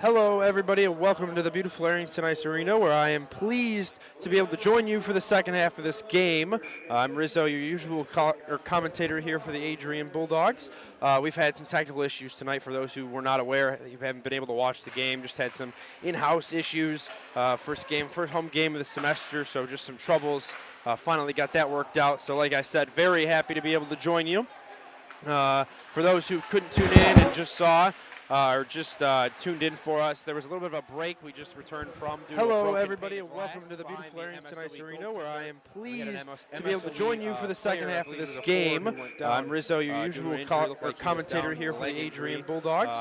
Hello, everybody, and welcome to the beautiful Arrington Ice Arena, where I am pleased to be able to join you for the second half of this game. I'm Rizzo, your usual commentator here for the Adrian Bulldogs. We've had some technical issues tonight. For those who were not aware, you haven't been able to watch the game. Just had some in-house issues. First home game of the semester, so just some troubles. Finally got that worked out. So, like I said, very happy to be able to join you. For those who couldn't tune in and just saw. Or just tuned in for us. There was a little bit of a break we just returned from. Hello, everybody, and welcome to the beautiful Arrington Ice Arena, where I am pleased to be able to join you for the second half of this game. I'm Rizzo, your usual commentator here for the Adrian Bulldogs.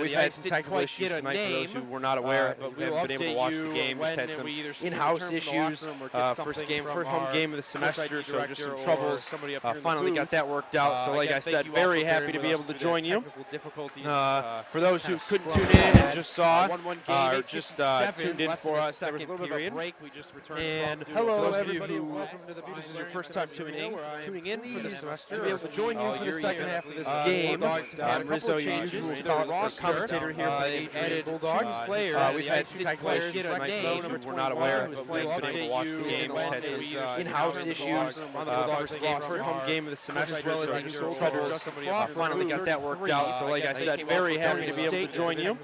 We've had some technical issues tonight. For those who were not aware, but we haven't been able to watch the game. Just had some in-house issues. First home game of the semester, so just some troubles. Finally got that worked out. So, like I said, very happy to be able to join you. For those who couldn't tune in and just saw, or just tuned in for us, there was a little bit of a break we just returned from. Hello, everybody. Welcome to the this is your first time tuning in for the semester. To be able to join you for the second half of this game. I'm Rizzo, your usual commentator here for the Adrian Bulldogs. We've had some technical issues tonight. For those who were not aware, but we've been able to watch the game. Just had some in-house issues. First home game of the semester, so just some troubles. Finally got that worked out. So, like I said, very happy to be able to join you.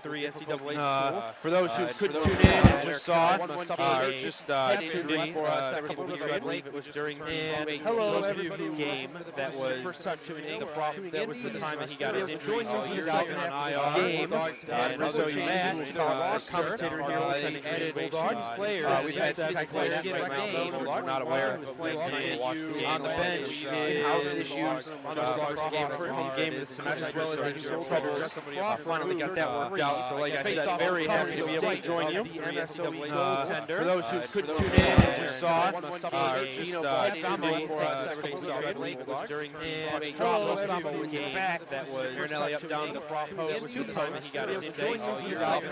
For those who couldn't tune in and just saw, or just tuned in for us, there was a couple weeks ago, I believe it was during the hello everybody game. That was first time tuning in. That was the time that he got his injury. So he's out on IR game. And so you commentator here attending Adrian Bulldogs. We've had technical issues right now. We're not aware. On the bench, in-house issues. First home game of the semester, as well as some troubles. Finally got that worked out. So, like I said, very happy to be able to join you. For those who couldn't tune in and just saw, just tuned in for us during the back. That was Marinelli up down the front post. Was the time that he got his injury. So he's out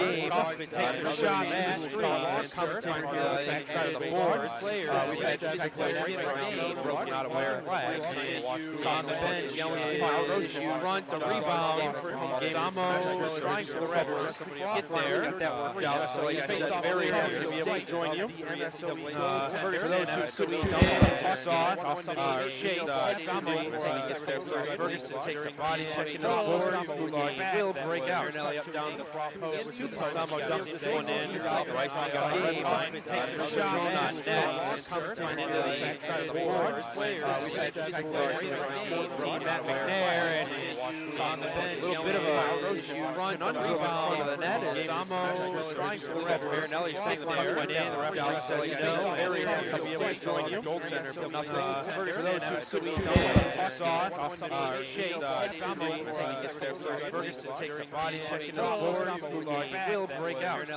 game. Takes a shot at commentator here on the side of the board. We've had technical issues right now. We're not aware of flags. On the bench, yelling front, a rebound. Samo trying for the Rebels. Get there. Got that worked out. So, like I said, very happy to be able to join you. For those who couldn't tune in and saw, Chase gets there. Ferguson takes a body check in the board. Will break out. Marinelli up down the front post. Samo dumps this one in. Rice got a line. Takes a shot at net. Comes into the backside of the board. We've had technical issues right now. Matt McNair and on the bench. A little bit of a front rebound of the net. And Samo trying for the rest. Marinelli saying the puck went in. The ref says no. Very happy to be able to join you. Goaltender, but nothing. For those who couldn't tune in, saw Chase gets there. Ferguson takes a body check in the board. Will break out.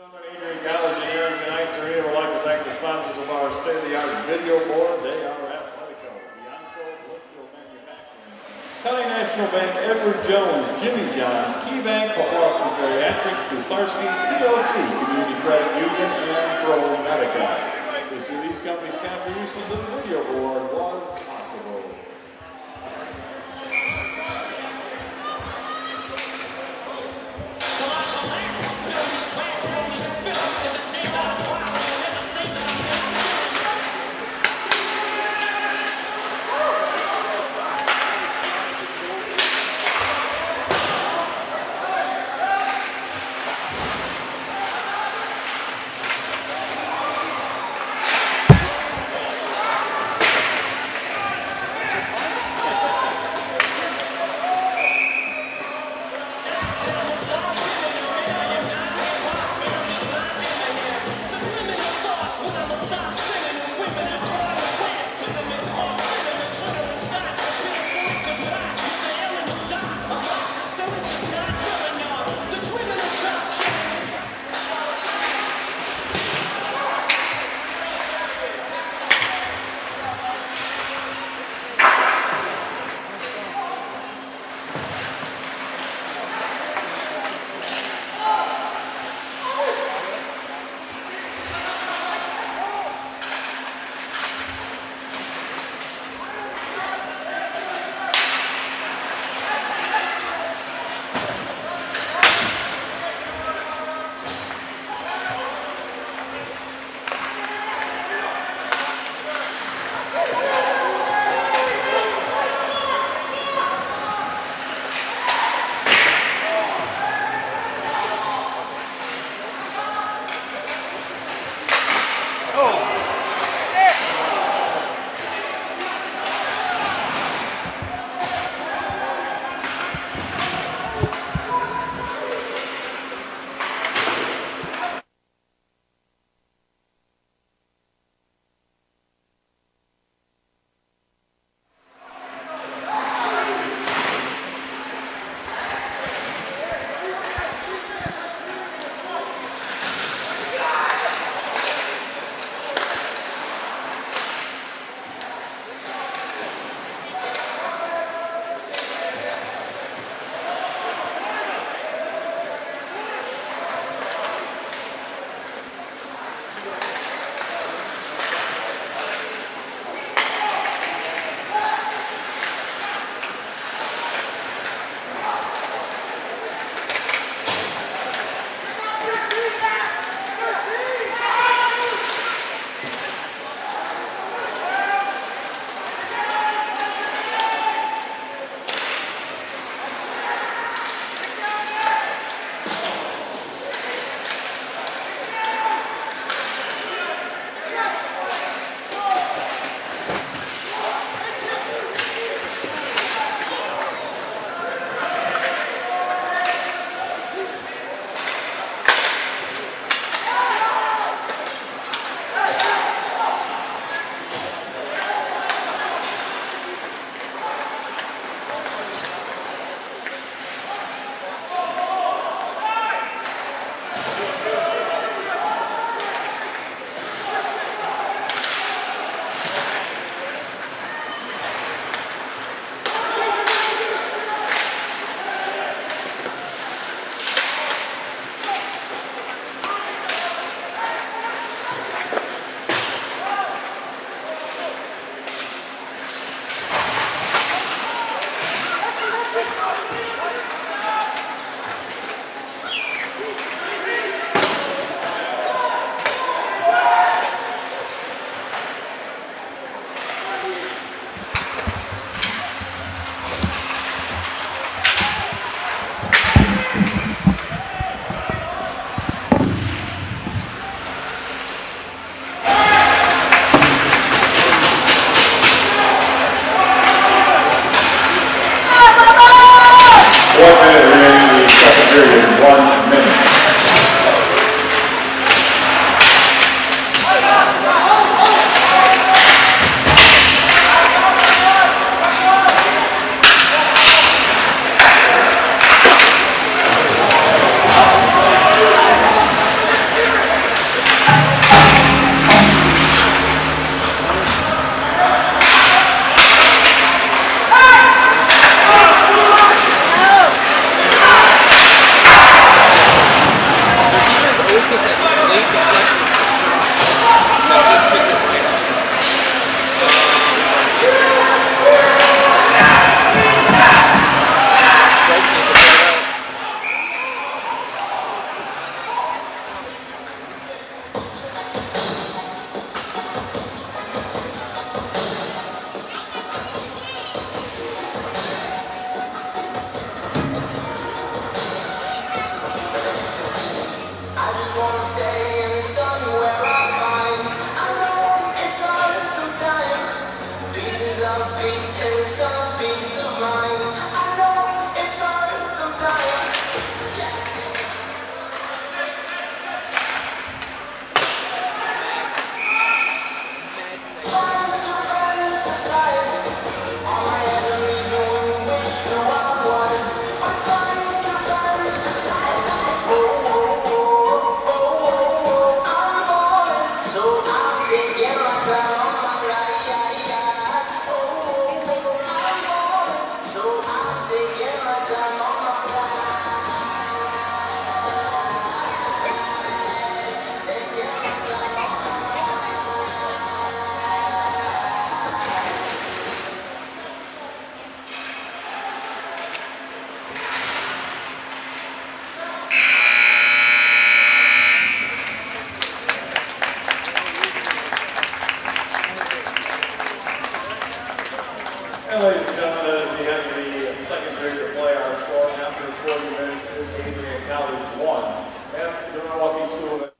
Gentlemen, Adrian College and Arrington Ice Arena would like to thank the sponsors of our state-of-the-art video board. They are Athletico, Bianco, Blissville Manufacturing, County National Bank, Edward Jones, Jimmy John's, Key Bank, Paplosky's Bariatrics, Lusarski's, TLC, Community Credit Union, and Pro Medica. It was through these companies' contributions that the video board was possible. Francis, Adrian College 1. And the Milwaukee School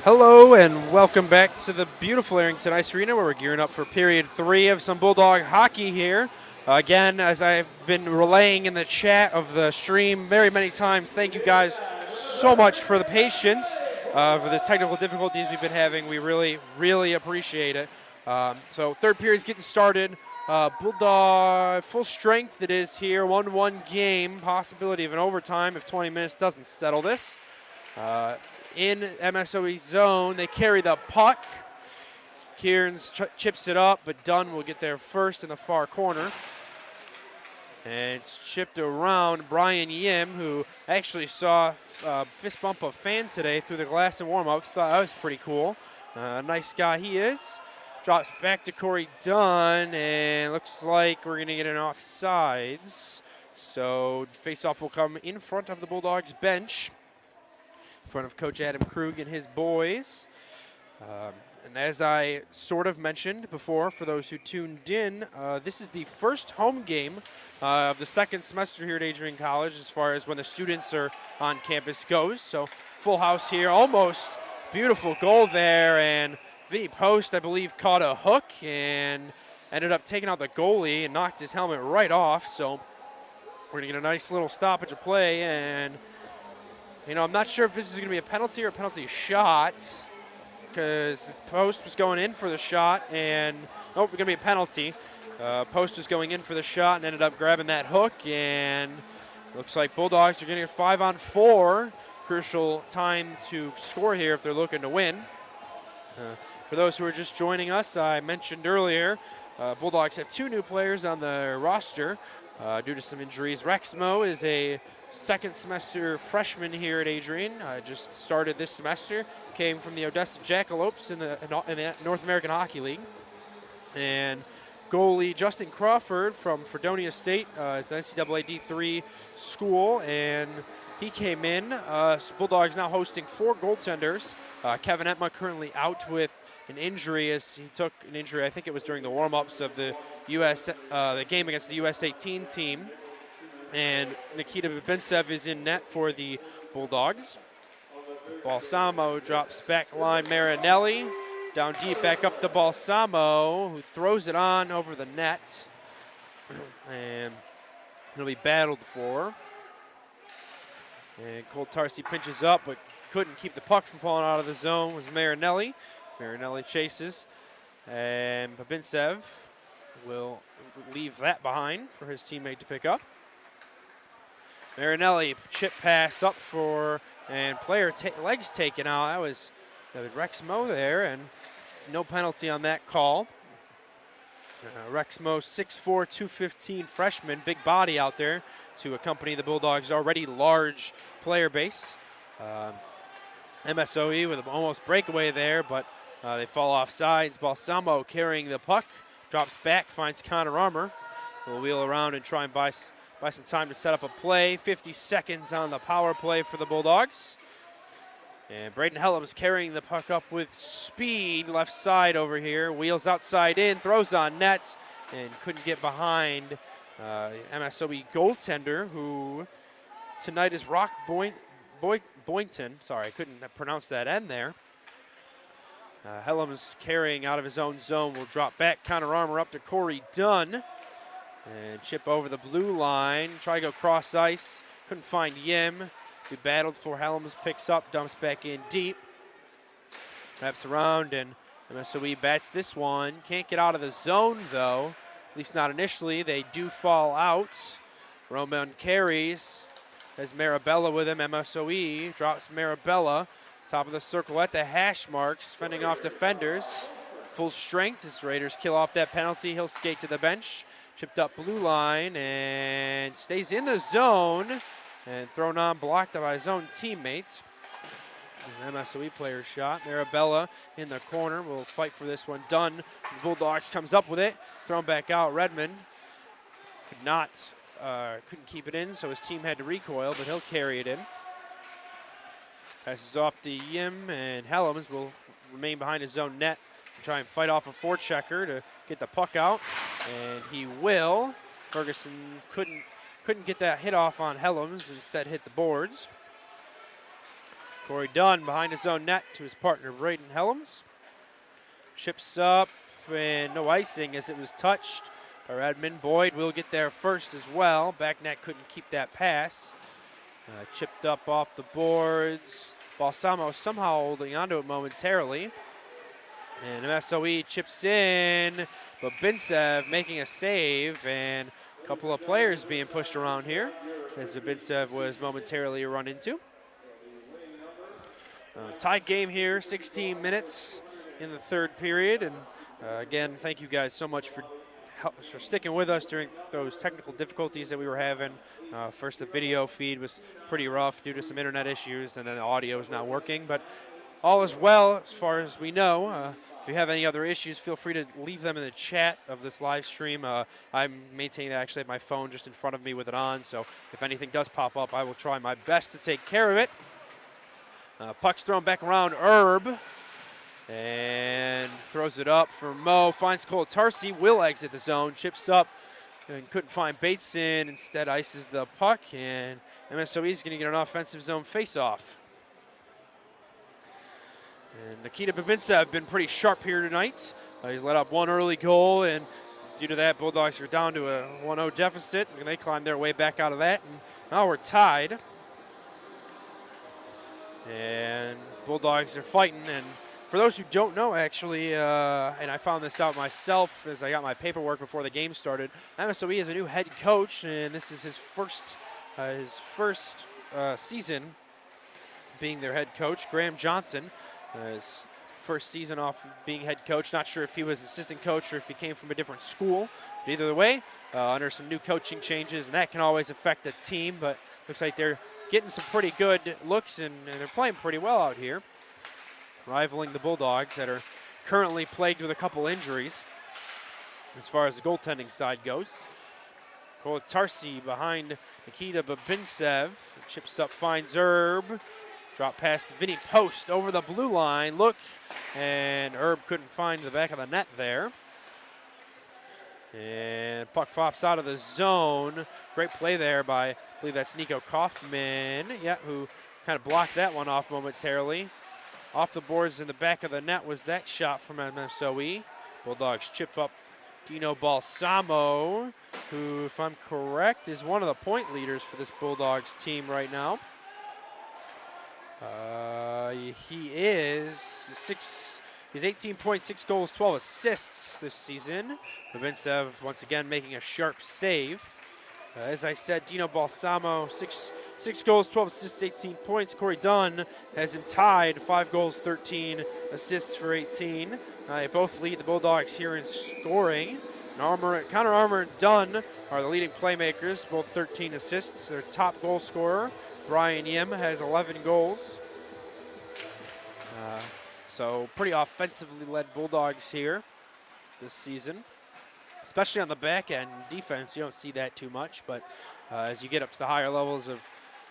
Hello and welcome back to the beautiful Arrington Ice Arena where we're gearing up for period 3 of some Bulldog hockey here. Again, as I've been relaying in the chat of the stream very many times, thank you guys so much for the patience, for this technical difficulties we've been having. We really, really appreciate it. So third period's getting started. Bulldog full strength it is here, 1-1 game, possibility of an overtime if 20 minutes doesn't settle this. In MSOE zone, they carry the puck. Kieran's chips it up, but Dunn will get there first in the far corner. And it's chipped around Brian Yim, who actually saw fist bump a fan today through the glass in warm-ups. Thought that was pretty cool. Nice guy he is. Drops back to Corey Dunn, and looks like we're going to get an offsides. So face-off will come in front of the Bulldogs bench, in front of Coach Adam Krug and his boys. And as I sort of mentioned before, for those who tuned in, this is the first home game of the second semester here at Adrian College as far as when the students are on campus goes. So full house here, almost beautiful goal there, and Vinny Post, I believe, caught a hook and ended up taking out the goalie and knocked his helmet right off. So we're going to get a nice little stoppage of play, and you know, I'm not sure if this is going to be a penalty or a penalty shot, because Post was going in for the shot, and nope, it's going to be a penalty. Post was going in for the shot and ended up grabbing that hook, and looks like Bulldogs are getting a 5-on-4. Crucial time to score here if they're looking to win. For those who are just joining us, I mentioned earlier, Bulldogs have 2 new players on the roster due to some injuries. Rexmo is a second semester freshman here at Adrian. Just started this semester. Came from the Odessa Jackalopes in the North American Hockey League. And goalie Justin Crawford from Fredonia State. It's an NCAA D3 school, and he came in. Bulldogs now hosting 4 goaltenders. Kevin Etma currently out with an injury, as he took an injury, I think it was during the warm-ups of the game against the US 18 team. And Nikita Babintsev is in net for the Bulldogs. Balsamo drops back line Marinelli. Down deep, back up to Balsamo, who throws it on over the net. And it'll be battled for. And Cole Tarsi pinches up, but couldn't keep the puck from falling out of the zone. It was Marinelli. Marinelli chases. And Babintsev will leave that behind for his teammate to pick up. Marinelli, chip pass up for, and player legs taken out. That was Rexmo there, and no penalty on that call. Rexmo, 6'4", 215 freshman, big body out there to accompany the Bulldogs' already large player base. MSOE with an almost breakaway there, but they fall off sides. Balsamo carrying the puck, drops back, finds Connor Armour. We'll wheel around and try and buy some time to set up a play. 50 seconds on the power play for the Bulldogs. And Braden Hellam's carrying the puck up with speed, left side over here. Wheels outside in, throws on net, and couldn't get behind MSOE goaltender, who tonight is Rock Boynton. Sorry, I couldn't pronounce that end there. Hellam's carrying out of his own zone. Will drop back, Connor Armour up to Corey Dunn. And chip over the blue line. Try to go cross ice. Couldn't find Yim. Be battled for. Helms picks up, dumps back in deep. Wraps around, and MSOE bats this one. Can't get out of the zone, though. At least not initially. They do fall out. Roman carries. Has Marabella with him. MSOE drops Marabella. Top of the circle at the hash marks. Fending off defenders. Full strength as Raiders kill off that penalty. He'll skate to the bench. Chipped up blue line and stays in the zone and thrown on, blocked by his own teammates. An MSOE player shot. Marabella in the corner will fight for this one. Dunn, the Bulldogs comes up with it. Thrown back out. Redmond couldn't keep it in, so his team had to recoil, but he'll carry it in. Passes off to Yim, and Helms will remain behind his own net. Try and fight off a forechecker to get the puck out, and he will. Ferguson couldn't get that hit off on Helms, instead hit the boards. Corey Dunn behind his own net to his partner, Braden Helms. Chips up, and no icing as it was touched by Redmond. Boyd will get there first as well. Back net couldn't keep that pass. Chipped up off the boards. Balsamo somehow holding onto it momentarily. And MSOE chips in, but Babintsev making a save, and a couple of players being pushed around here as Babintsev was momentarily run into. Tied game here, 16 minutes in the third period. And again, thank you guys so much for sticking with us during those technical difficulties that we were having. First, the video feed was pretty rough due to some internet issues, and then the audio is not working. But all is well as far as we know. If you have any other issues, feel free to leave them in the chat of this live stream. I'm maintaining that actually my phone just in front of me with it on, so if anything does pop up, I will try my best to take care of it. Puck's thrown back around Herb, and throws it up for Mo. Finds Cole Tarsi, will exit the zone, chips up, and couldn't find Bateson. Instead ices the puck, and MSOE is going to get an offensive zone face-off. And Nikita Babintsev been pretty sharp here tonight. He's let up one early goal, and due to that, Bulldogs are down to a 1-0 deficit, and they climb their way back out of that, and now we're tied. And Bulldogs are fighting, and for those who don't know, actually, and I found this out myself as I got my paperwork before the game started, MSOE is a new head coach, and this is his first season being their head coach. Graham Johnson, his first season off being head coach. Not sure if he was assistant coach or if he came from a different school. But either way, under some new coaching changes, and that can always affect a team, but looks like they're getting some pretty good looks, and they're playing pretty well out here, rivaling the Bulldogs that are currently plagued with a couple injuries as far as the goaltending side goes. Cole Tarsi behind Nikita Babintsev. Chips up, finds Herb. Drop past Vinny Post over the blue line. Look, and Herb couldn't find the back of the net there. And puck flops out of the zone. Great play there by, I believe that's Nico Kaufman, who kind of blocked that one off momentarily. Off the boards in the back of the net was that shot from MSOE. Bulldogs chip up Dino Balsamo, who, if I'm correct, is one of the point leaders for this Bulldogs team right now. He is he's 18 points, 6 goals, 12 assists this season. Babintsev once again making a sharp save. As I said, Dino Balsamo, 6 goals, 12 assists, 18 points. Corey Dunn has him tied, 5 goals, 13 assists for 18. They both lead the Bulldogs here in scoring. Connor Armour and Dunn are the leading playmakers, both 13 assists. Their top goal scorer, Brian Yim, has 11 goals. So pretty offensively led Bulldogs here this season, especially on the back end defense. You don't see that too much, but as you get up to the higher levels of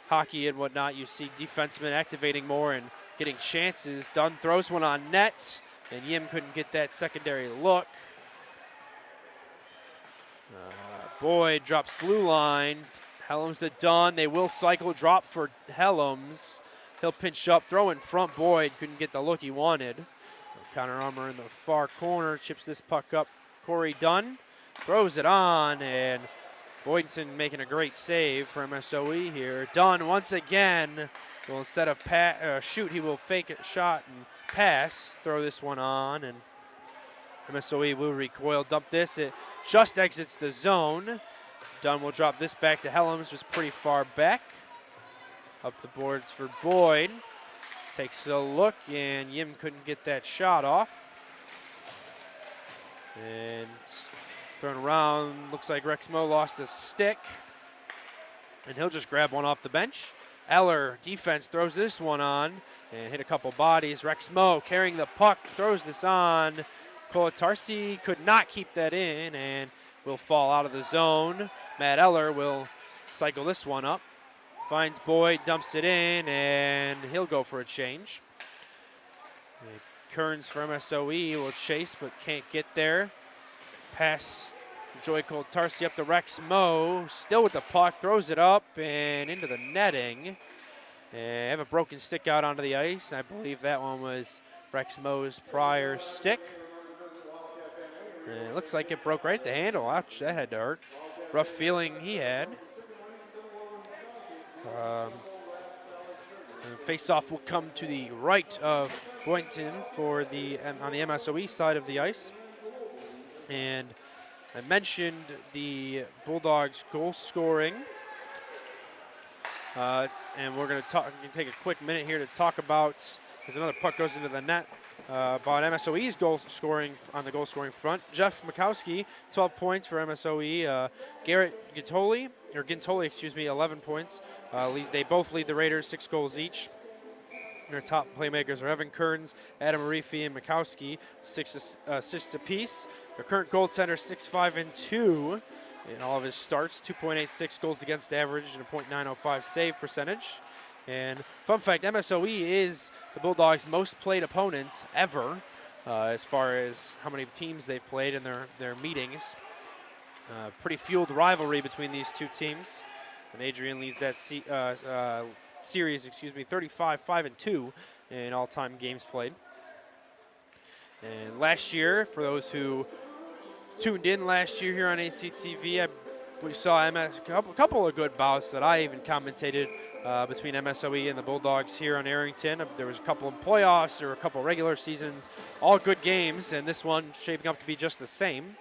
hockey and whatnot, you see defensemen activating more and getting chances. Dunn throws one on net, and Yim couldn't get that secondary look. Boyd drops blue line. Helms to Dunn. They will cycle, drop for Helms. He'll pinch up, throw in front. Boyd couldn't get the look he wanted. Connor Armour in the far corner, chips this puck up. Corey Dunn throws it on, and Boynton making a great save for MSOE here. Dunn once again, well, instead of shoot, he will fake a shot and pass, throw this one on, and MSOE will recoil, dump this. It just exits the zone. Dunn will drop this back to Helms, just pretty far back. Up the boards for Boyd. Takes a look, and Yim couldn't get that shot off. And thrown around, looks like Rex Mo lost a stick. And he'll just grab one off the bench. Eller, defense, throws this one on and hit a couple bodies. Rex Mo carrying the puck, throws this on. Kolatarsi could not keep that in and will fall out of the zone. Matt Eller will cycle this one up. Finds Boyd, dumps it in, and he'll go for a change. Kearns for MSOE will chase, but can't get there. Pass from Joey Kolatarsi up to Rex Mo. Still with the puck, throws it up and into the netting. And have a broken stick out onto the ice. I believe that one was Rex Moe's prior stick. And it looks like it broke right at the handle. Ouch, that had to hurt. Rough feeling he had. Face-off will come to the right of Boynton for on the MSOE side of the ice. And I mentioned the Bulldogs goal scoring. And we're going to take a quick minute here to talk about, as another puck goes into the net, about MSOE's goal scoring on the goal scoring front. Jeff Mikowski, 12 points for MSOE. Garrett Gintoli, 11 points. They both lead the Raiders, 6 goals each. Their top playmakers are Evan Kearns, Adam Arifi, and Mikowski, 6 assists apiece. Their current goaltender, 6-5-2 in all of his starts, 2.86 goals against average and a .905 save percentage. And fun fact, MSOE is the Bulldogs' most played opponents ever as far as how many teams they've played in their meetings. Pretty fueled rivalry between these two teams. And Adrian leads that series, 35-5-2 in all-time games played. And last year, for those who tuned in last year here on ACTV, we saw a couple of good bouts that I even commentated between MSOE and the Bulldogs here on Arrington. There was a couple of playoffs, there were a couple of regular seasons, all good games, and this one shaping up to be just the same.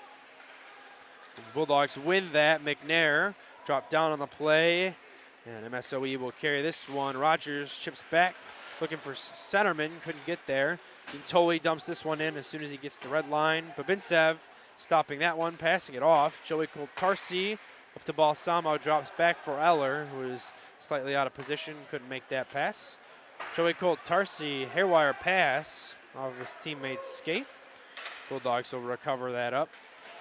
The Bulldogs win that. McNair dropped down on the play, and MSOE will carry this one. Rogers chips back, looking for centerman, couldn't get there. Gintoli dumps this one in as soon as he gets to the red line. Babintsev stopping that one, passing it off. Joey Koltarsi up to Balsamo, drops back for Eller, who is slightly out of position, couldn't make that pass. Joey Koltarsi, hairwire pass off his teammate's skate. Bulldogs will recover that up.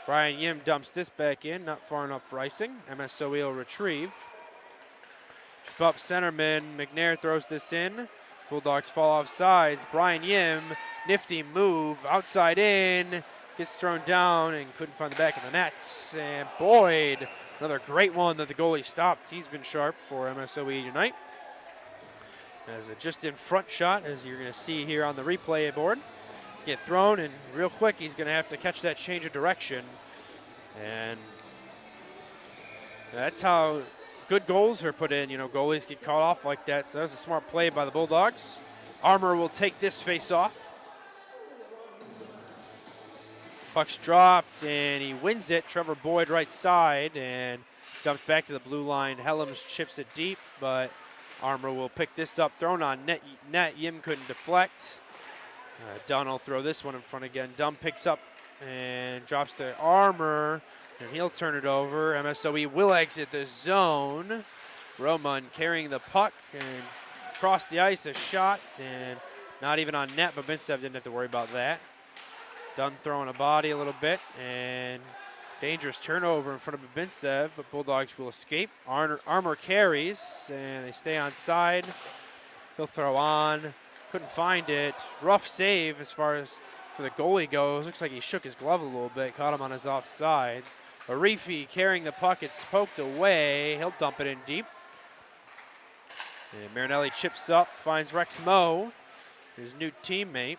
Brian Yim dumps this back in, not far enough for icing. MSOE will retrieve. Chip up centerman, McNair throws this in. Bulldogs fall off sides. Brian Yim, nifty move, outside in. Gets thrown down and couldn't find the back of the nets. And Boyd, another great one that the goalie stopped. He's been sharp for MSOE tonight. As a just in front shot, as you're going to see here on the replay board. It's get thrown, and real quick he's going to have to catch that change of direction. And that's how good goals are put in. You know, goalies get caught off like that. So that was a smart play by the Bulldogs. Armour will take this face off. Puck's dropped, and he wins it. Trevor Boyd right side, and dumped back to the blue line. Helms chips it deep, but Armour will pick this up. Thrown on net. Yim couldn't deflect. Dunn will throw this one in front again. Dunn picks up and drops to Armour, and he'll turn it over. MSOE will exit the zone. Roman carrying the puck and across the ice, a shot, and not even on net, but Babintsev didn't have to worry about that. Dunn throwing a body a little bit, and dangerous turnover in front of Babintsev, but Bulldogs will escape. Armour carries, and they stay on side. He'll throw on, couldn't find it. Rough save as far as for the goalie goes. Looks like he shook his glove a little bit, caught him on his offsides. Arifi carrying the puck, it's poked away. He'll dump it in deep. And Marinelli chips up, finds Rex Moe, his new teammate.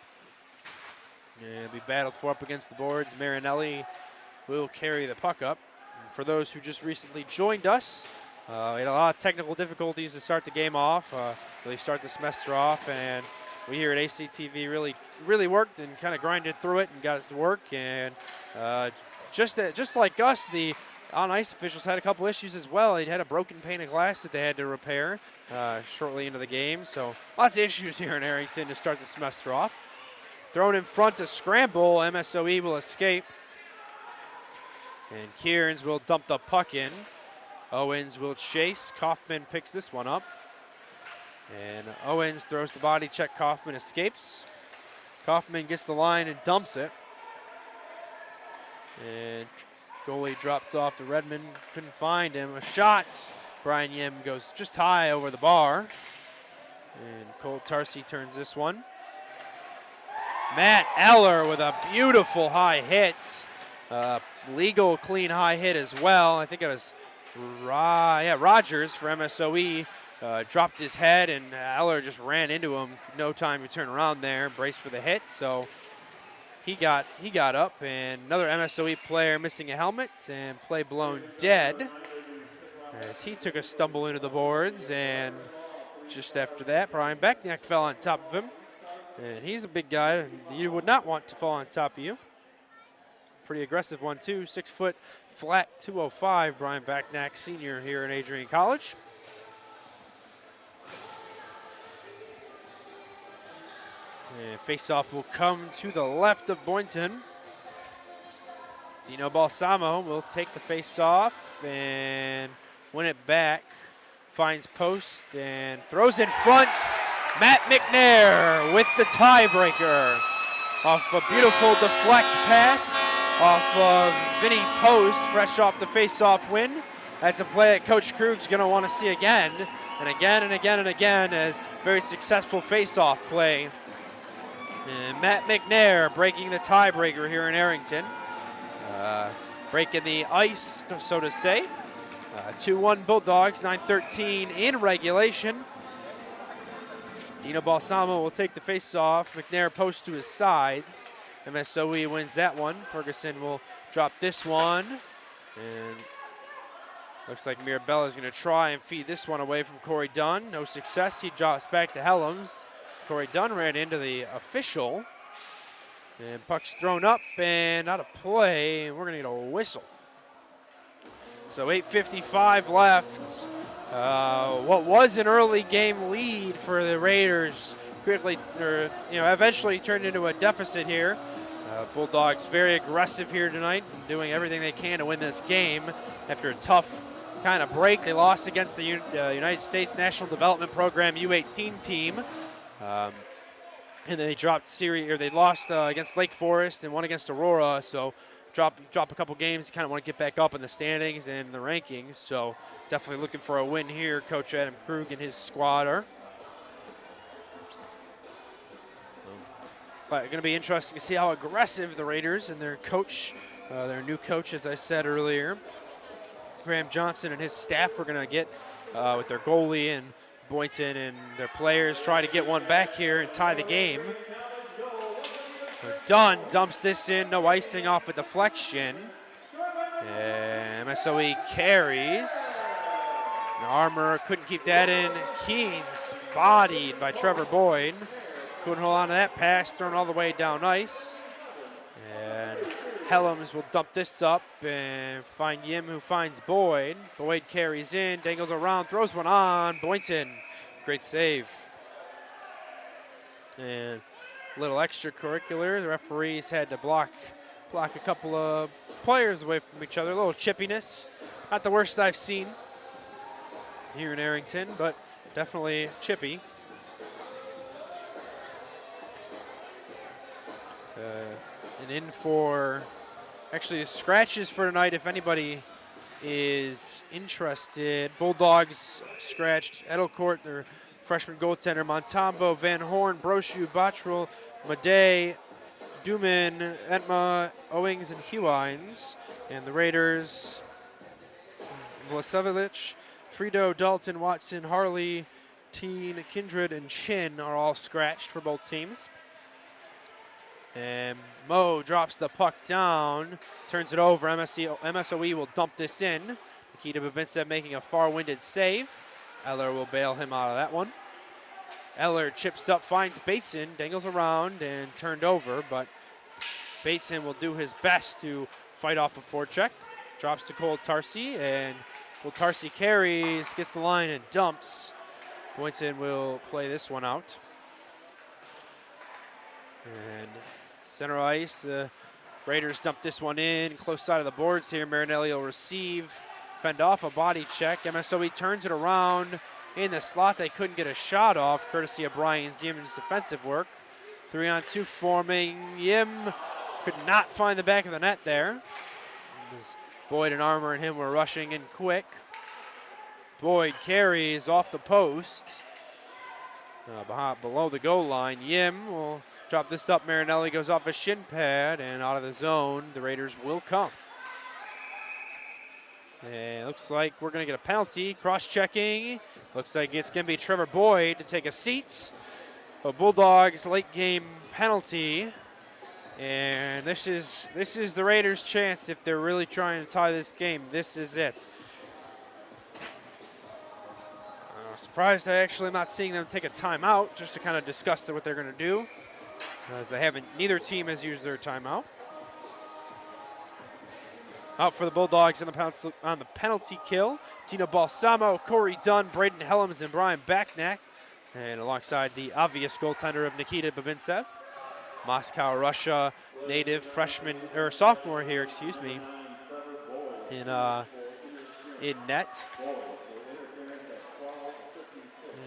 And it'll be battled for up against the boards. Marinelli will carry the puck up. And for those who just recently joined us, we had a lot of technical difficulties to start the game off, really start the semester off, and we here at ACTV really worked and kind of grinded through it and got it to work. And just like us, the on-ice officials had a couple issues as well. They had a broken pane of glass that they had to repair shortly into the game. So lots of issues here in Arrington to start the semester off. Thrown in front to scramble. MSOE will escape. And Kierans will dump the puck in. Owens will chase. Kaufman picks this one up. And Owens throws the body check. Kaufman escapes. Kaufman gets the line and dumps it. And goalie drops off to Redmond. Couldn't find him. A shot. Brian Yim goes just high over the bar. And Cole Tarsi turns this one. Matt Eller with a beautiful high hit. Legal clean high hit as well. I think it was Rogers for MSOE dropped his head, and Eller just ran into him. No time to turn around there, brace for the hit. So he got up, and another MSOE player missing a helmet and play blown dead as he took a stumble into the boards. And just after that, Brian Beckneck fell on top of him. And he's a big guy, and you would not want to fall on top of you. Pretty aggressive one, too. 6 foot flat, 205, Brian Beckneck, senior here at Adrian College. And face-off will come to the left of Boynton. Dino Balsamo will take the face-off and win it back. Finds post and throws in front. Matt McNair with the tiebreaker off a beautiful deflect pass off of Vinny Post, fresh off the face-off win. That's a play that Coach Krug's going to want to see again and again and again and again as very successful face-off play. And Matt McNair breaking the tiebreaker here in Arrington. Breaking the ice, so to say. 2-1 Bulldogs, 9-13 in regulation. Dino Balsamo will take the face-off. McNair posts to his sides. MSOE wins that one. Ferguson will drop this one. And looks like Mirabella is going to try and feed this one away from Corey Dunn. No success. He drops back to Helms. Corey Dunn ran into the official. And puck's thrown up and out of play. And we're going to get a whistle. So 8:55 left. What was an early game lead for the Raiders quickly, eventually turned into a deficit here. Bulldogs very aggressive here tonight, doing everything they can to win this game. After a tough kind of break, they lost against the United States National Development Program U18 team, and then they they lost against Lake Forest and won against Aurora. So drop a couple games, kind of want to get back up in the standings and the rankings. So definitely looking for a win here. Coach Adam Krug and his squad are. But going to be interesting to see how aggressive the Raiders and their coach, their new coach, as I said earlier, Graham Johnson and his staff are going to get with their goalie and Boynton and their players try to get one back here and tie the game. Dunn dumps this in, no icing off a deflection. And MSOE carries. And Armour couldn't keep that in. Keynes bodied by Trevor Boyd. Couldn't hold on to that pass, thrown all the way down ice. And Helms will dump this up and find Yim, who finds Boyd. Boyd carries in, dangles around, throws one on. Boynton, great save. And a little extracurricular. The referees had to block a couple of players away from each other. A little chippiness. Not the worst I've seen here in Arrington, but definitely chippy. And in for actually scratches for tonight if anybody is interested. Bulldogs scratched Edelcourt, their freshman goaltender, Montambo, Van Horn, Brochu, Bottrell, Madej, Duman, Etma, Owings, and Hewines. And the Raiders, Vlasevich, Frito, Dalton, Watson, Harley, Teen, Kindred, and Chin are all scratched for both teams. And Mo drops the puck down, turns it over. MSOE will dump this in. Nikita Babintsev making a far-winded save. Eller will bail him out of that one. Eller chips up, finds Bateson, dangles around, and turned over, but Bateson will do his best to fight off a forecheck. Drops to Cole Tarsi, and Cole Tarsi carries, gets the line, and dumps. Boynton will play this one out. And center ice, Raiders dump this one in, close side of the boards here. Marinelli will receive, fend off a body check. MSOE turns it around in the slot. They couldn't get a shot off, courtesy of Brian Ziem's defensive work. 3-on-2 forming. Yim could not find the back of the net there. As Boyd and Armour and him were rushing in quick. Boyd carries off the post, below the goal line. Yim will drop this up. Marinelli goes off a shin pad and out of the zone. The Raiders will come. And it looks like we're going to get a penalty. Cross-checking. Looks like it's going to be Trevor Boyd to take a seat. A Bulldogs late game penalty. And this is the Raiders' chance if they're really trying to tie this game. This is it. I'm surprised I actually am not seeing them take a timeout just to kind of discuss what they're going to do, as they haven't. Neither team has used their timeout. Out for the Bulldogs on the penalty kill. Gino Balsamo, Corey Dunn, Braden Helms, and Brian Backnack. And alongside the obvious goaltender of Nikita Babintsev. Moscow, Russia native sophomore here, in net.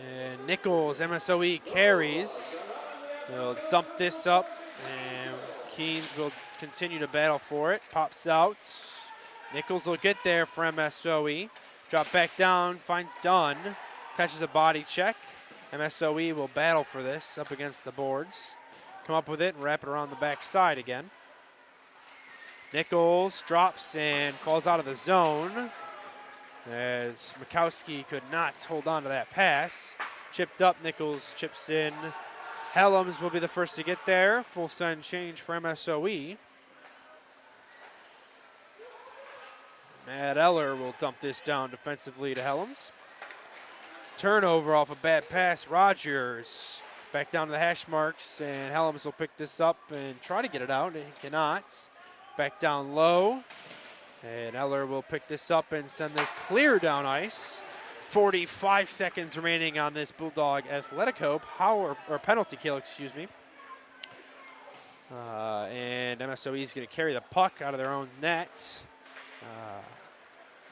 And Nichols, MSOE carries. They'll dump this up, and Keens will continue to battle for it. Pops out. Nichols will get there for MSOE. Drop back down, finds Dunn. Catches a body check. MSOE will battle for this up against the boards. Come up with it and wrap it around the back side again. Nichols drops and falls out of the zone as Mikowski could not hold on to that pass. Chipped up, Nichols chips in. Helms will be the first to get there. Full send change for MSOE. Matt Eller will dump this down defensively to Helms. Turnover off a bad pass. Rogers back down to the hash marks, and Helms will pick this up and try to get it out. He cannot. Back down low, and Eller will pick this up and send this clear down ice. 45 seconds remaining on this Bulldog Athletico penalty kill, and MSOE is going to carry the puck out of their own net.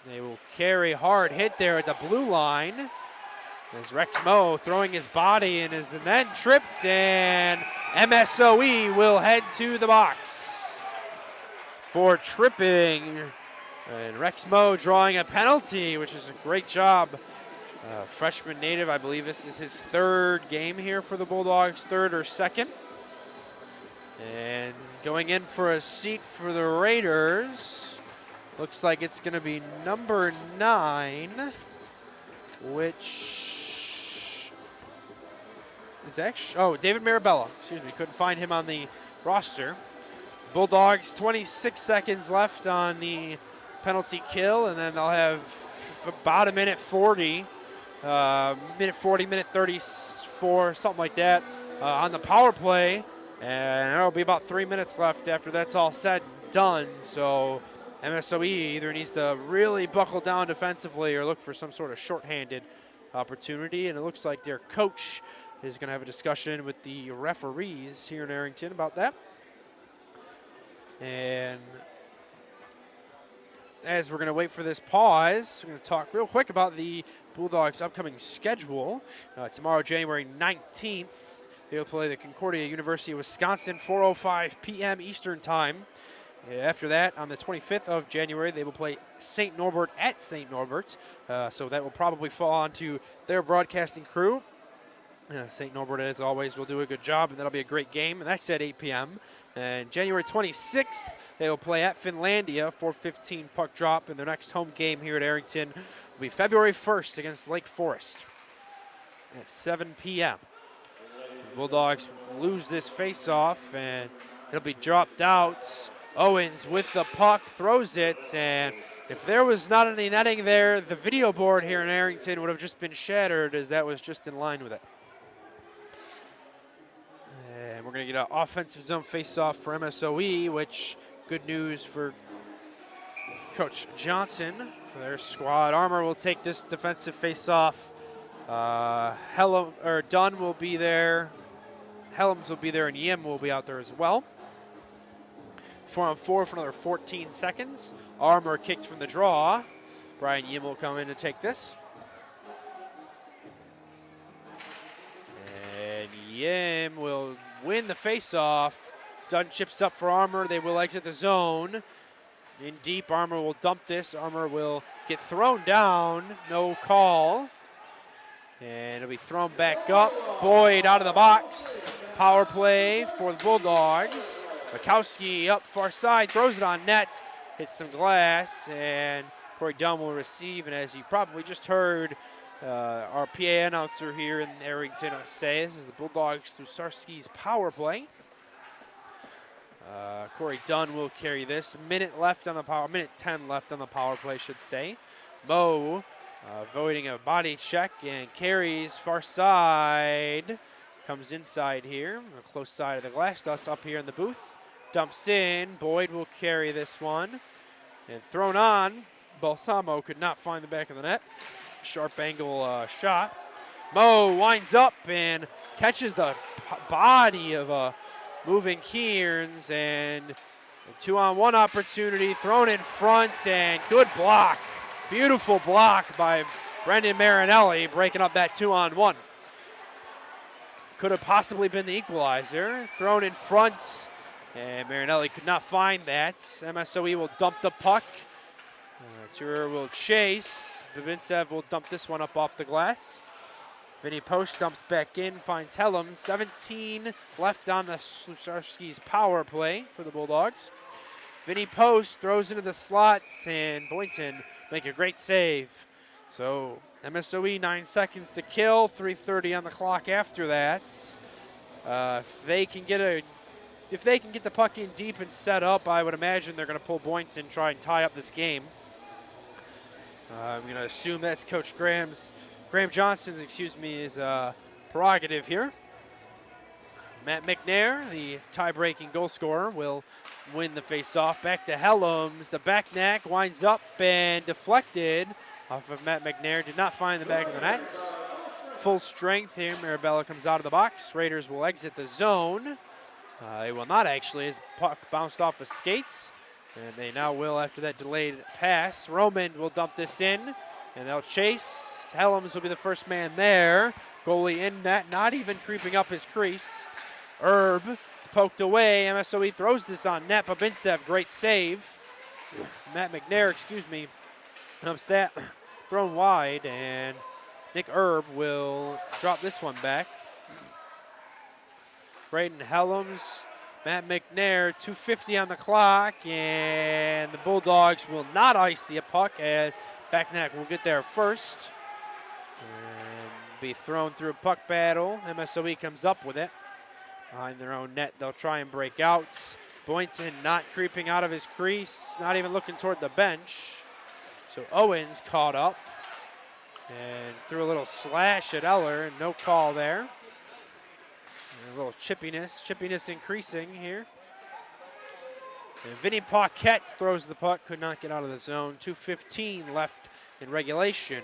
They will carry, hard hit there at the blue line. As Rex Moe throwing his body and is then tripped, and MSOE will head to the box for tripping. And Rex Moe drawing a penalty, which is a great job. Freshman native, I believe this is his third game here for the Bulldogs, third or second. And going in for a seat for the Raiders, looks like it's going to be number 9, which is actually, David Marabella, couldn't find him on the roster. Bulldogs, 26 seconds left on the penalty kill, and then they'll have about a minute 40, minute 34, something like that, on the power play, and there'll be about 3 minutes left after that's all said and done. So MSOE either needs to really buckle down defensively or look for some sort of shorthanded opportunity, and it looks like their coach is going to have a discussion with the referees here in Arrington about that. And as we're going to wait for this pause, we're going to talk real quick about the Bulldogs' upcoming schedule. Tomorrow, January 19th, they'll play the Concordia University of Wisconsin, 4:05 p.m. Eastern Time. After that, on the 25th of January, they will play St. Norbert at St. Norbert. So that will probably fall onto their broadcasting crew. St. Norbert, as always, will do a good job, and that'll be a great game. And that's at 8 p.m. And January 26th, they will play at Finlandia, 4:15 puck drop. And their next home game here at Arrington will be February 1st against Lake Forest at 7 p.m. The Bulldogs lose this face-off, and it'll be dropped out. Owens with the puck, throws it, and if there was not any netting there, the video board here in Arrington would have just been shattered, as that was just in line with it. And we're going to get an offensive zone face-off for MSOE, which good news for Coach Johnson for their squad. Armour will take this defensive face-off. Dunn will be there. Helms will be there, and Yim will be out there as well. 4-on-4 for another 14 seconds. Armour kicks from the draw. Brian Yim will come in to take this. And Yim will win the face-off. Dunn chips up for Armour. They will exit the zone. In deep, Armour will dump this. Armour will get thrown down. No call. And it'll be thrown back up. Boyd out of the box. Power play for the Bulldogs. Mikowski up far side, throws it on net, hits some glass, and Corey Dunn will receive, and as you probably just heard our PA announcer here in Arrington say, this is the Bulldogs through Sarski's power play. Corey Dunn will carry this. Minute 10 left on the power play, should say. Mo avoiding a body check and carries far side. Comes inside here, on the close side of the glass. Us up here in the booth. Dumps in. Boyd will carry this one. And thrown on. Balsamo could not find the back of the net. Sharp angle shot. Mo winds up and catches the body of moving Kearns, and a 2-on-1 opportunity thrown in front, and good block. Beautiful block by Brendan Marinelli, breaking up that 2-on-1. Could have possibly been the equalizer. Thrown in front, and Marinelli could not find that. MSOE will dump the puck. Turer will chase. Babintsev will dump this one up off the glass. Vinny Post dumps back in, finds Helms. 17 left on the Sarski's power play for the Bulldogs. Vinny Post throws into the slots, and Boynton make a great save. So MSOE 9 seconds to kill, 3:30 on the clock after that. If they can get the puck in deep and set up, I would imagine they're going to pull Boynton, try and tie up this game. I'm going to assume that's Coach Graham Johnson's, his prerogative here. Matt McNair, the tie-breaking goal scorer, will win the face-off. Back to Helms. The back neck winds up and deflected off of Matt McNair. Did not find the back of the nets. Full strength here. Marabella comes out of the box. Raiders will exit the zone. They will not actually, as puck bounced off of skates. And they now will after that delayed pass. Roman will dump this in, and they'll chase. Helms will be the first man there. Goalie in net, not even creeping up his crease. It's poked away. MSOE throws this on net. Babintsev, great save. Matt McNair, dumps that. Thrown wide, and Nick will drop this one back. Braden Helms. Matt McNair, 2:50 on the clock, and the Bulldogs will not ice the puck as Backneck will get there first and be thrown through a puck battle. MSOE comes up with it. Behind their own net, they'll try and break out. Boynton not creeping out of his crease, not even looking toward the bench. So Owens caught up and threw a little slash at Eller, no call there. A little chippiness increasing here. And Vinny Paquette throws the puck, could not get out of the zone. 2:15 left in regulation.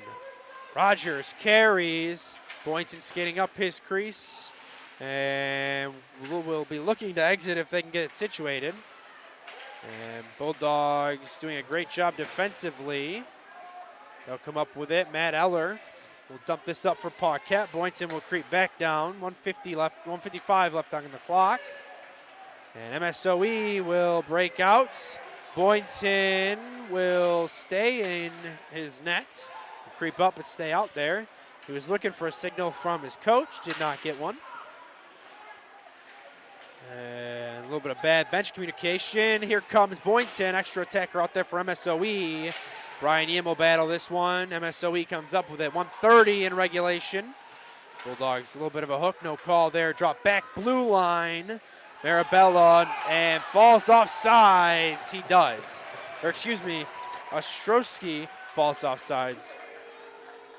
Rogers carries. Boynton skating up his crease. And will be looking to exit if they can get it situated. And Bulldogs doing a great job defensively. They'll come up with it. Matt Eller will dump this up for Paquette. Boynton will creep back down. 155 left on the clock. And MSOE will break out. Boynton will stay in his net. Creep up and stay out there. He was looking for a signal from his coach. Did not get one. And a little bit of bad bench communication. Here comes Boynton. Extra attacker out there for MSOE. Brian Yim will battle this one. MSOE comes up with it. 1:30 in regulation. Bulldogs, a little bit of a hook. No call there. Drop back blue line. Marabella and falls off sides. He does. Ostrowski falls off sides.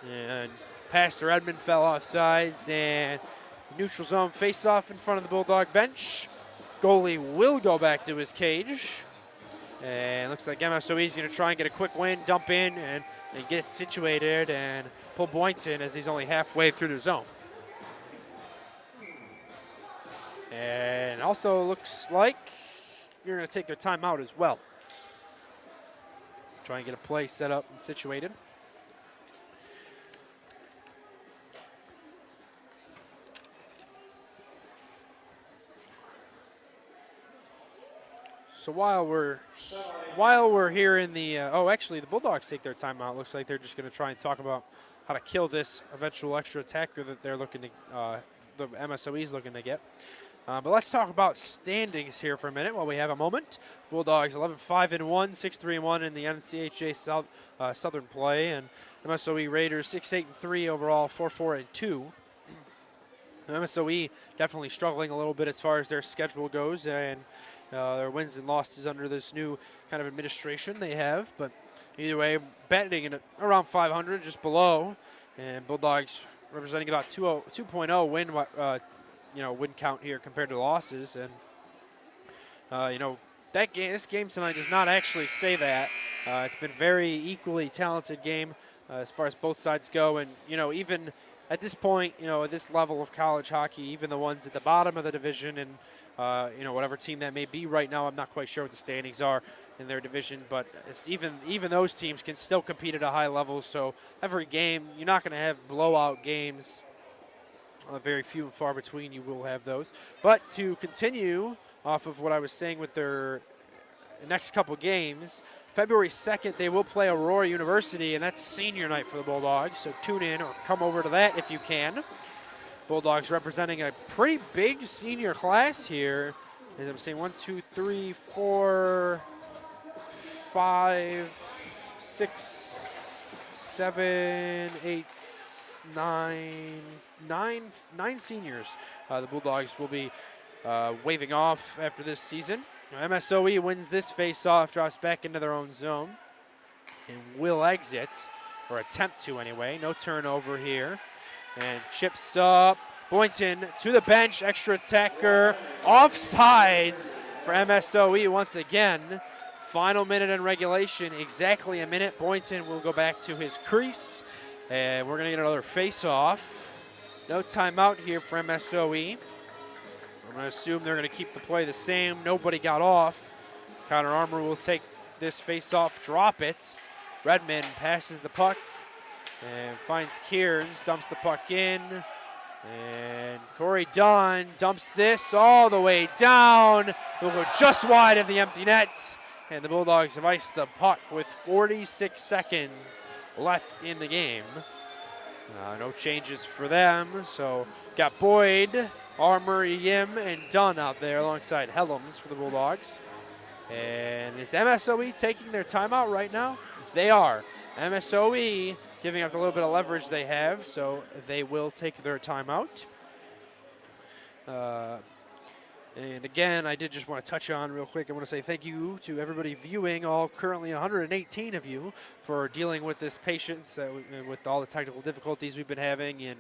And Pastor Edmond fell off sides. And neutral zone face-off in front of the Bulldog bench. Goalie will go back to his cage. And looks like MSOE is going to try and get a quick win, dump in, and get situated and pull Boynton as he's only halfway through the zone. And also looks like you're going to take their timeout as well. Try and get a play set up and situated. So while we're here in the actually the Bulldogs take their timeout. Looks like they're just going to try and talk about how to kill this eventual extra attacker that they're looking to the MSOE is looking to get. But let's talk about standings here for a minute while we have a moment. Bulldogs 11-5-1, 6-3-1 in the NCAA Southern play, and MSOE Raiders 6-8-3 overall, 4-4-2. MSOE definitely struggling a little bit as far as their schedule goes, and their wins and losses under this new kind of administration they have. But either way, batting in around 500, just below, and Bulldogs representing about 2.0 win win count here compared to losses. And this game tonight does not actually say that. It's been very equally talented game as far as both sides go, and even at this point, at this level of college hockey, even the ones at the bottom of the division and whatever team that may be right now, I'm not quite sure what the standings are in their division, but it's even those teams can still compete at a high level. So every game, you're not going to have blowout games. Very few and far between, you will have those. But to continue off of what I was saying with their next couple games, February 2nd, they will play Aurora University, and that's senior night for the Bulldogs. So tune in or come over to that if you can. Bulldogs representing a pretty big senior class here. As I'm saying, 1, 2, 3, 4, 5, 6, 7, 8, 9 seniors. The Bulldogs will be waving off after this season. MSOE wins this face-off, drops back into their own zone, and will exit, or attempt to anyway. No turnover here. And chips up. Boynton to the bench, extra attacker. Offsides for MSOE once again. Final minute in regulation, exactly a minute. Boynton will go back to his crease, and we're going to get another face-off. No timeout here for MSOE. I'm going to assume they're going to keep the play the same. Nobody got off. Connor Armour will take this face-off, drop it. Redmond passes the puck and finds Kearns, dumps the puck in. And Corey Dunn dumps this all the way down. It'll go just wide of the empty nets. And the Bulldogs have iced the puck with 46 seconds left in the game. No changes for them. So got Boyd, Armour, Yim, and Dunn out there alongside Helms for the Bulldogs. And is MSOE taking their timeout right now? They are. MSOE giving up a little bit of leverage they have, so they will take their timeout. And again, I did just want to touch on real quick, I want to say thank you to everybody viewing, all currently 118 of you, for dealing with this patience with all the technical difficulties we've been having and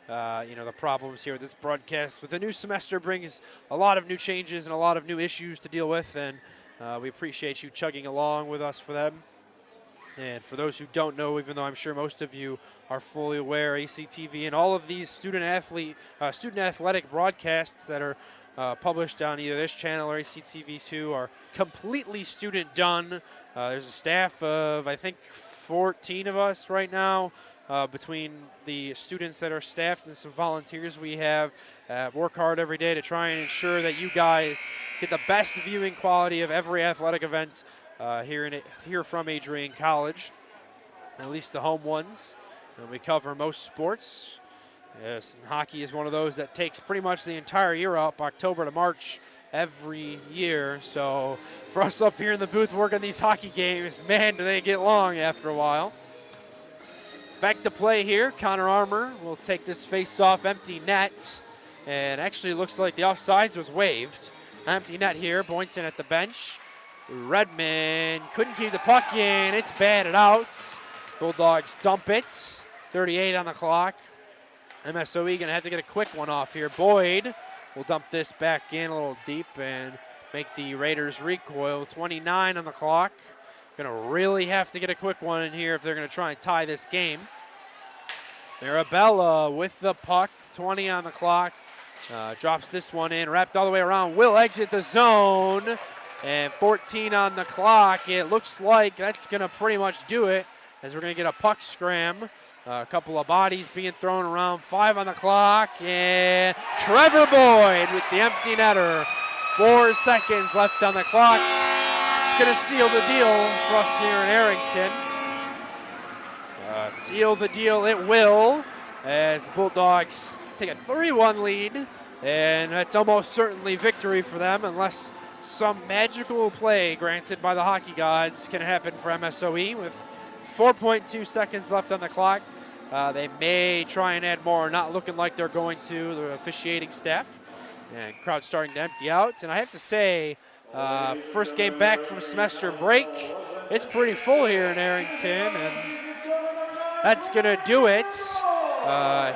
the problems here with this broadcast. With the new semester brings a lot of new changes and a lot of new issues to deal with, and we appreciate you chugging along with us for them. And for those who don't know, even though I'm sure most of you are fully aware, ACTV and all of these student athletic broadcasts that are published on either this channel or ACTV2 are completely student done. There's a staff of, I think, 14 of us right now, between the students that are staffed and some volunteers we have. Work hard every day to try and ensure that you guys get the best viewing quality of every athletic event here from Adrian College, at least the home ones. And we cover most sports. Yes, and hockey is one of those that takes pretty much the entire year up, October to March, every year. So for us up here in the booth working these hockey games, man, do they get long after a while. Back to play here. Connor Armour will take this face-off, empty net. And actually looks like the offsides was waived. Empty net here, Boynton at the bench. Redmond couldn't keep the puck in. It's batted out. Bulldogs dump it. 38 on the clock. MSOE going to have to get a quick one off here. Boyd will dump this back in a little deep and make the Raiders recoil. 29 on the clock. Going to really have to get a quick one in here if they're going to try and tie this game. Marabella with the puck. 20 on the clock. Drops this one in. Wrapped all the way around. Will exit the zone. And 14 on the clock. It looks like that's going to pretty much do it, as we're going to get a puck scram. A couple of bodies being thrown around. 5 on the clock. And Trevor Boyd with the empty netter. 4 seconds left on the clock. It's going to seal the deal for us here in Arrington. Seal the deal it will, as the Bulldogs take a 3-1 lead And that's almost certainly victory for them unless some magical play granted by the hockey gods can happen for MSOE with 4.2 seconds left on the clock. They may try and add more, not looking like they're going to, the officiating staff. And crowd starting to empty out. And I have to say, first game back from semester break, it's pretty full here in Arrington. And that's going to do it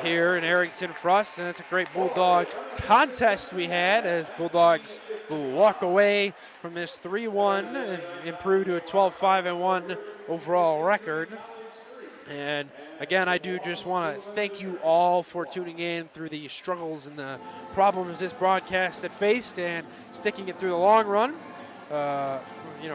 here in Arrington for us. And it's a great Bulldog contest we had as Bulldogs will walk away from this 3-1 and improve to a 12-5-1 overall record. And again, I do just want to thank you all for tuning in through the struggles and the problems this broadcast had faced and sticking it through the long run.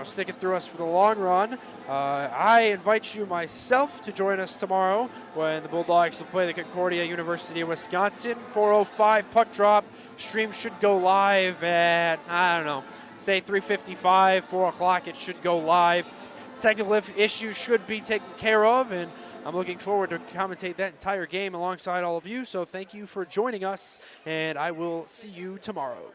Sticking through us for the long run. I invite you myself to join us tomorrow when the Bulldogs will play the Concordia University of Wisconsin. 4:05 puck drop. Stream should go live at, say 3:55, 4 o'clock. It should go live. Technical issues should be taken care of, and I'm looking forward to commentate that entire game alongside all of you. So thank you for joining us, and I will see you tomorrow.